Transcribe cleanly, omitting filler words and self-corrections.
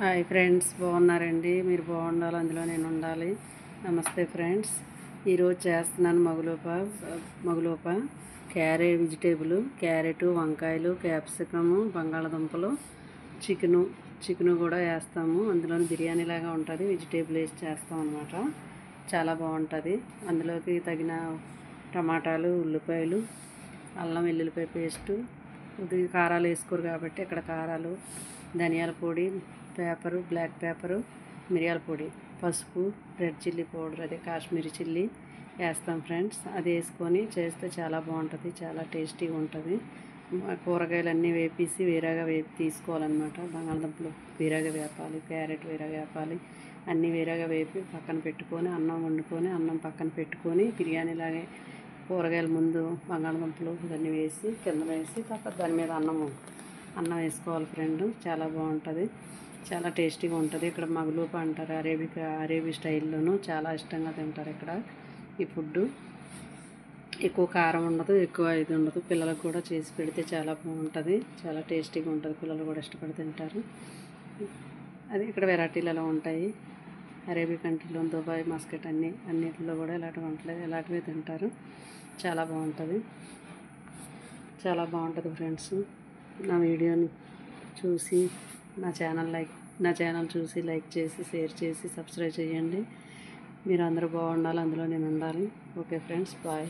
Hi friends, బాగున్నారండి? మీరు బాగుండాలి, అందులో నేను ఉండాలి. నమస్తే ఫ్రెండ్స్. ఈరోజు చేస్తున్నాను మగులోప వెజిటేబుల్, క్యారెట్, వంకాయలు, క్యాప్సికము, బంగాళదుంపలు, చికెను కూడా వేస్తాము. అందులో బిర్యానీ లాగా ఉంటుంది. వెజిటేబుల్ వేసి చేస్తాం అన్నమాట. చాలా బాగుంటుంది. అందులోకి తగిన టమాటాలు, ఉల్లిపాయలు, అల్లం వెల్లుల్లిపాయ పేస్టు, కారాలు వేసుకోరు కాబట్టి ఇక్కడ కారాలు, ధనియాల పొడి, బ్లాక్ పేపరు, మిరియాల పొడి, పసుపు, రెడ్ చిల్లీ పౌడర్, అదే కాశ్మీరీ చిల్లీ వేస్తాం ఫ్రెండ్స్. అది వేసుకొని చేస్తే చాలా బాగుంటుంది, చాలా టేస్టీగా ఉంటుంది. కూరగాయలన్నీ వేపేసి వేరేగా తీసుకోవాలన్నమాట. బంగాళదుంపలు వేరేగా వేపాలి, క్యారెట్ వేరేగా వేపాలి, అన్నీ వేరేగా వేపి పక్కన పెట్టుకొని అన్నం వండుకొని అన్నం పక్కన పెట్టుకొని బిర్యానీలాగే కూరగాయల ముందు బంగాళదుంపలు ఇవన్నీ వేసి కింద వేసి తర్వాత దాని మీద అన్నం వేసుకోవాలి ఫ్రెండ్. చాలా బాగుంటుంది, చాలా టేస్టీగా ఉంటుంది. ఇక్కడ మగులోప అంటారు, అరేబీ స్టైల్లోనూ చాలా ఇష్టంగా తింటారు ఇక్కడ ఈ ఫుడ్డు. ఎక్కువ కారం ఉండదు, ఎక్కువ ఇది ఉండదు. పిల్లలకు కూడా చేసి పెడితే చాలా బాగుంటుంది, చాలా టేస్టీగా ఉంటుంది. పిల్లలు కూడా ఇష్టపడి తింటారు. అది ఇక్కడ వెరైటీలు ఎలా ఉంటాయి. అరేబీ కంట్రీలో దుబాయ్, మస్కట్ అన్నిటిలో కూడా ఇలాంటివే తింటారు. చాలా బాగుంటుంది, చాలా బాగుంటుంది ఫ్రెండ్స్. నా వీడియోని చూసి నా ఛానల్ చూసి లైక్ చేసి, షేర్ చేసి, సబ్స్క్రైబ్ చేయండి. మీరు అందరూ బాగుండాలి, అందులో నేను ఉండాలి. Okay friends, bye.